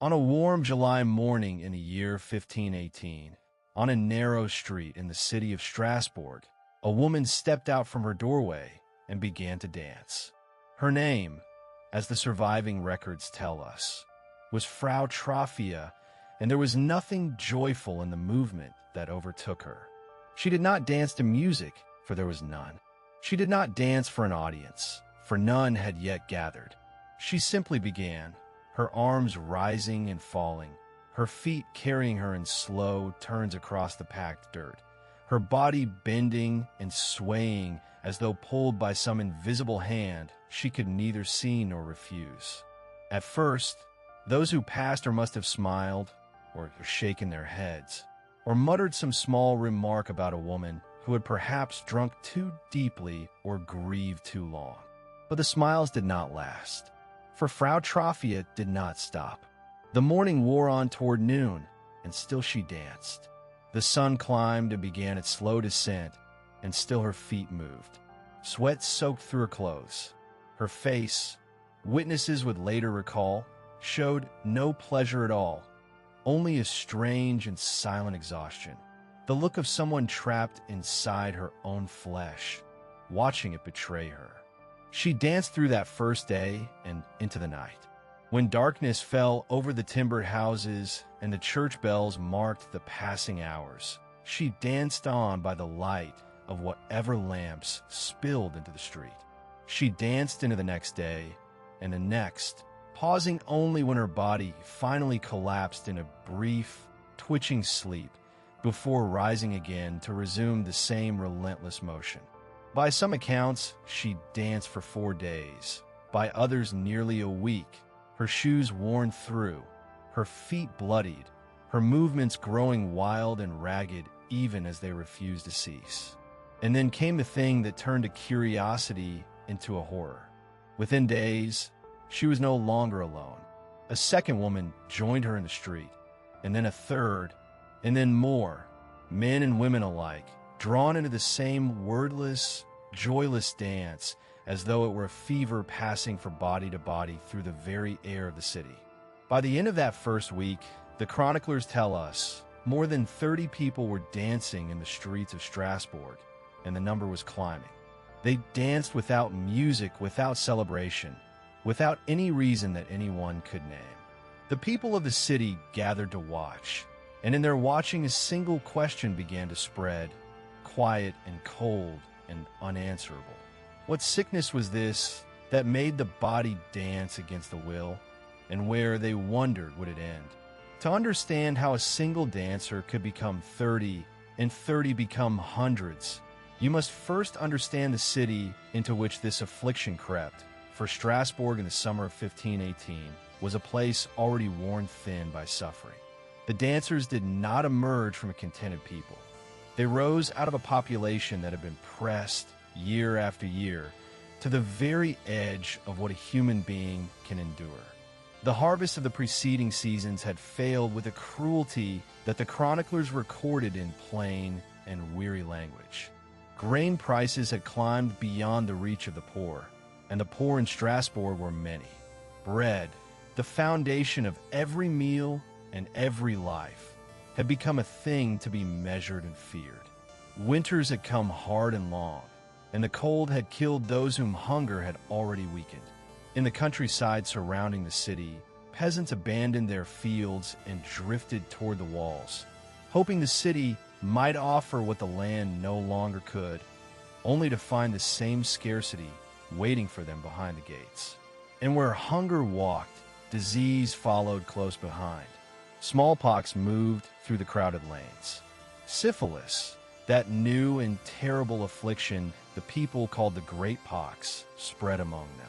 On a warm July morning in the year 1518, on a narrow street in the city of Strasbourg, a woman stepped out from her doorway and began to dance. Her name, as the surviving records tell us, was Frau Trophia, and there was nothing joyful in the movement that overtook her. She did not dance to music, for there was none. She did not dance for an audience, for none had yet gathered. She simply began, her arms rising and falling, her feet carrying her in slow turns across the packed dirt, her body bending and swaying as though pulled by some invisible hand she could neither see nor refuse. At first, those who passed her must have smiled, or shaken their heads, or muttered some small remark about a woman who had perhaps drunk too deeply or grieved too long. But the smiles did not last, for Frau Trophia did not stop. The morning wore on toward noon, and still she danced. The sun climbed and began its slow descent, and still her feet moved. Sweat soaked through her clothes. Her face, witnesses would later recall, showed no pleasure at all, only a strange and silent exhaustion, the look of someone trapped inside her own flesh, watching it betray her. She danced through that first day and into the night. When darkness fell over the timbered houses and the church bells marked the passing hours, she danced on by the light of whatever lamps spilled into the street. She danced into the next day and the next, pausing only when her body finally collapsed in a brief, twitching sleep before rising again to resume the same relentless motion. By some accounts, she danced for 4 days, by others nearly a week, her shoes worn through, her feet bloodied, her movements growing wild and ragged even as they refused to cease. And then came the thing that turned a curiosity into a horror. Within days, she was no longer alone. A second woman joined her in the street, and then a third, and then more, men and women alike, drawn into the same wordless, joyless dance as though it were a fever passing from body to body through the very air of the city. By the end of that first week, the chroniclers tell us, more than 30 people were dancing in the streets of Strasbourg, and the number was climbing. They danced without music, without celebration, without any reason that anyone could name. The people of the city gathered to watch, and in their watching a single question began to spread, quiet and cold and unanswerable. What sickness was this that made the body dance against the will, and where, they wondered, would it end? To understand how a single dancer could become 30 and 30 become hundreds, you must first understand the city into which this affliction crept, for Strasbourg in the summer of 1518 was a place already worn thin by suffering. The dancers did not emerge from a contented people. They rose out of a population that had been pressed year after year to the very edge of what a human being can endure. The harvest of the preceding seasons had failed with a cruelty that the chroniclers recorded in plain and weary language. Grain prices had climbed beyond the reach of the poor, and the poor in Strasbourg were many. Bread, the foundation of every meal and every life, had become a thing to be measured and feared. Winters had come hard and long, and the cold had killed those whom hunger had already weakened. In the countryside surrounding the city, peasants abandoned their fields and drifted toward the walls, hoping the city might offer what the land no longer could, only to find the same scarcity waiting for them behind the gates. And where hunger walked, disease followed close behind. Smallpox moved through the crowded lanes. Syphilis, that new and terrible affliction the people called the Great Pox, spread among them.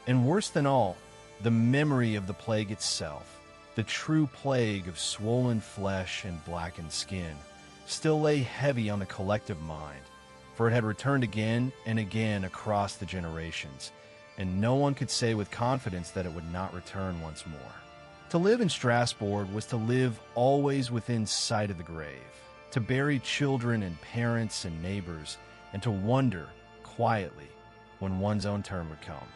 And worse than all, the memory of the plague itself, the true plague of swollen flesh and blackened skin, still lay heavy on the collective mind, for it had returned again and again across the generations, and no one could say with confidence that it would not return once more. To live in Strasbourg was to live always within sight of the grave, to bury children and parents and neighbors, and to wonder, quietly, when one's own turn would come.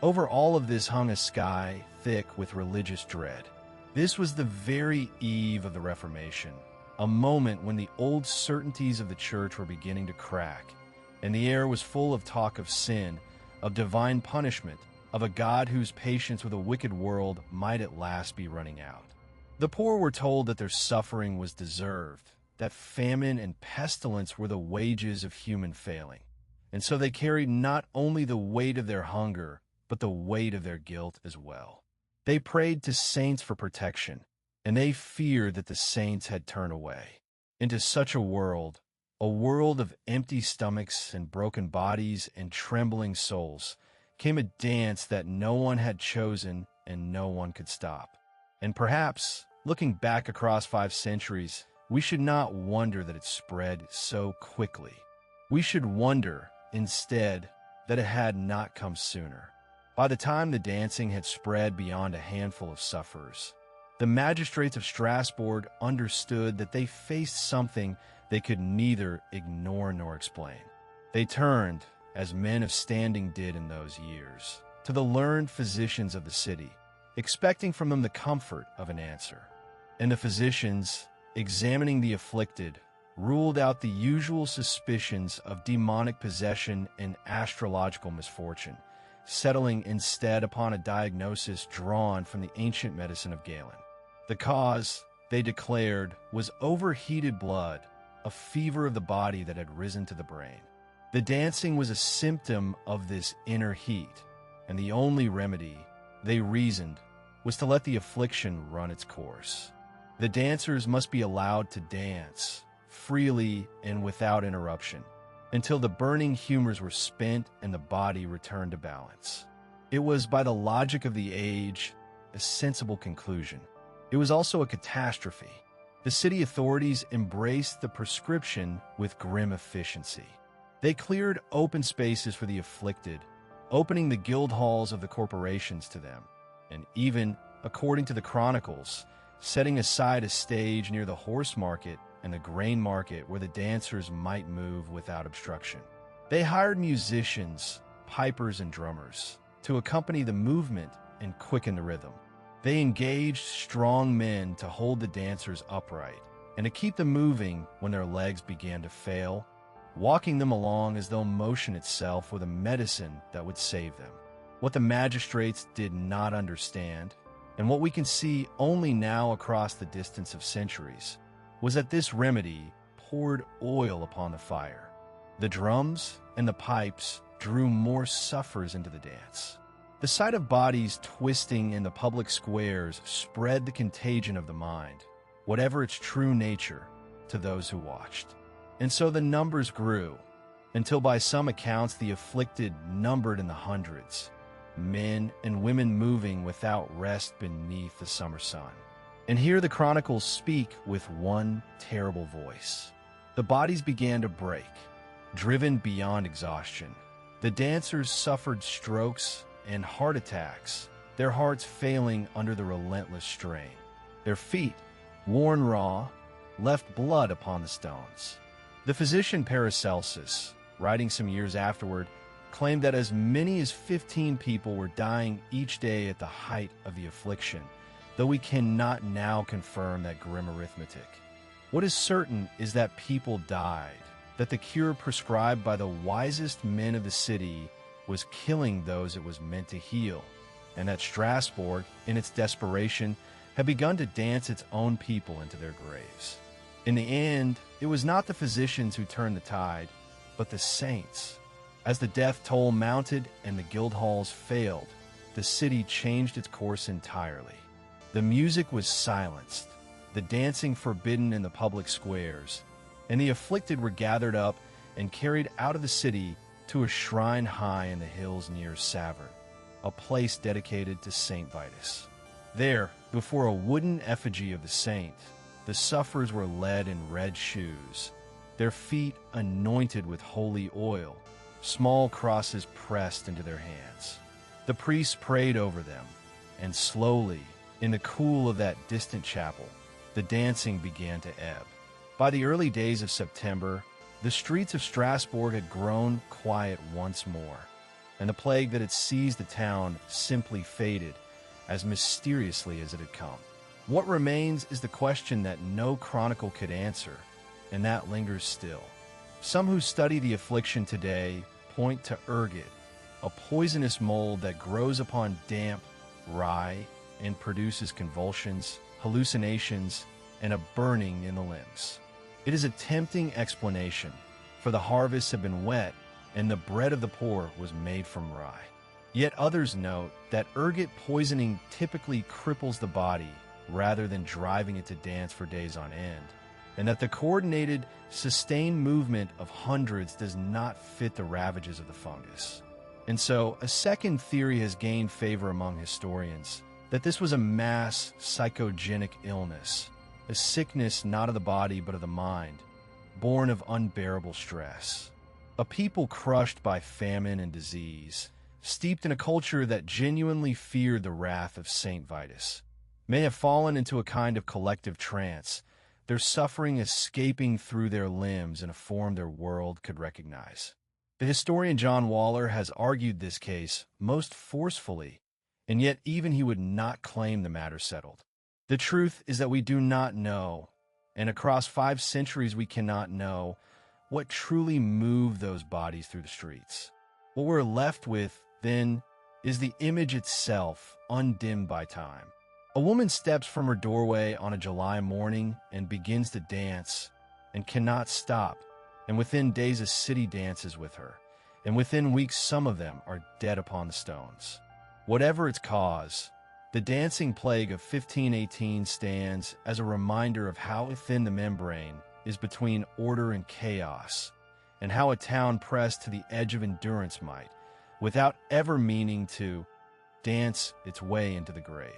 Over all of this hung a sky thick with religious dread. This was the very eve of the Reformation, a moment when the old certainties of the church were beginning to crack, and the air was full of talk of sin, of divine punishment, of a God whose patience with a wicked world might at last be running out. The poor were told that their suffering was deserved, that famine and pestilence were the wages of human failing, and so they carried not only the weight of their hunger, but the weight of their guilt as well. They prayed to saints for protection, and they feared that the saints had turned away. Into such a world of empty stomachs and broken bodies and trembling souls, came a dance that no one had chosen and no one could stop. And perhaps, looking back across 5 centuries, we should not wonder that it spread so quickly. We should wonder, instead, that it had not come sooner. By the time the dancing had spread beyond a handful of sufferers, the magistrates of Strasbourg understood that they faced something they could neither ignore nor explain. They turned, as men of standing did in those years, to the learned physicians of the city, expecting from them the comfort of an answer. And the physicians, examining the afflicted, ruled out the usual suspicions of demonic possession and astrological misfortune, settling instead upon a diagnosis drawn from the ancient medicine of Galen. The cause, they declared, was overheated blood, a fever of the body that had risen to the brain. The dancing was a symptom of this inner heat, and the only remedy, they reasoned, was to let the affliction run its course. The dancers must be allowed to dance, freely and without interruption, until the burning humors were spent and the body returned to balance. It was, by the logic of the age, a sensible conclusion. It was also a catastrophe. The city authorities embraced the prescription with grim efficiency. They cleared open spaces for the afflicted, opening the guild halls of the corporations to them, and even, according to the chronicles, setting aside a stage near the horse market and the grain market where the dancers might move without obstruction. They hired musicians, pipers, and drummers to accompany the movement and quicken the rhythm. They engaged strong men to hold the dancers upright and to keep them moving when their legs began to fail, walking them along as though motion itself were the medicine that would save them. What the magistrates did not understand, and what we can see only now across the distance of centuries, was that this remedy poured oil upon the fire. The drums and the pipes drew more sufferers into the dance. The sight of bodies twisting in the public squares spread the contagion of the mind, whatever its true nature, to those who watched. And so the numbers grew, until by some accounts the afflicted numbered in the hundreds, men and women moving without rest beneath the summer sun. And here the chronicles speak with one terrible voice. The bodies began to break, driven beyond exhaustion. The dancers suffered strokes and heart attacks, their hearts failing under the relentless strain. Their feet, worn raw, left blood upon the stones. The physician Paracelsus, writing some years afterward, claimed that as many as 15 people were dying each day at the height of the affliction, though we cannot now confirm that grim arithmetic. What is certain is that people died, that the cure prescribed by the wisest men of the city was killing those it was meant to heal, and that Strasbourg, in its desperation, had begun to dance its own people into their graves. In the end, it was not the physicians who turned the tide, but the saints. As the death toll mounted and the guild halls failed, the city changed its course entirely. The music was silenced, the dancing forbidden in the public squares, and the afflicted were gathered up and carried out of the city to a shrine high in the hills near Saverne, a place dedicated to Saint Vitus. There, before a wooden effigy of the saint, the sufferers were led in red shoes, their feet anointed with holy oil, small crosses pressed into their hands. The priests prayed over them, and slowly, in the cool of that distant chapel, the dancing began to ebb. By the early days of September, the streets of Strasbourg had grown quiet once more, and the plague that had seized the town simply faded as mysteriously as it had come. What remains is the question that no chronicle could answer, and that lingers still. Some who study the affliction today point to ergot, a poisonous mold that grows upon damp rye and produces convulsions, hallucinations, and a burning in the limbs. It is a tempting explanation, for the harvests have been wet, and the bread of the poor was made from rye. Yet others note that ergot poisoning typically cripples the body rather than driving it to dance for days on end, and that the coordinated, sustained movement of hundreds does not fit the ravages of the fungus. And so, a second theory has gained favor among historians, that this was a mass psychogenic illness, a sickness not of the body but of the mind, born of unbearable stress. A people crushed by famine and disease, steeped in a culture that genuinely feared the wrath of Saint Vitus, may have fallen into a kind of collective trance, their suffering escaping through their limbs in a form their world could recognize. The historian John Waller has argued this case most forcefully, and yet even he would not claim the matter settled. The truth is that we do not know, and across 5 centuries we cannot know, what truly moved those bodies through the streets. What we're left with, then, is the image itself, undimmed by time. A woman steps from her doorway on a July morning and begins to dance, and cannot stop, and within days a city dances with her, and within weeks some of them are dead upon the stones. Whatever its cause, the dancing plague of 1518 stands as a reminder of how thin the membrane is between order and chaos, and how a town pressed to the edge of endurance might, without ever meaning to, dance its way into the grave.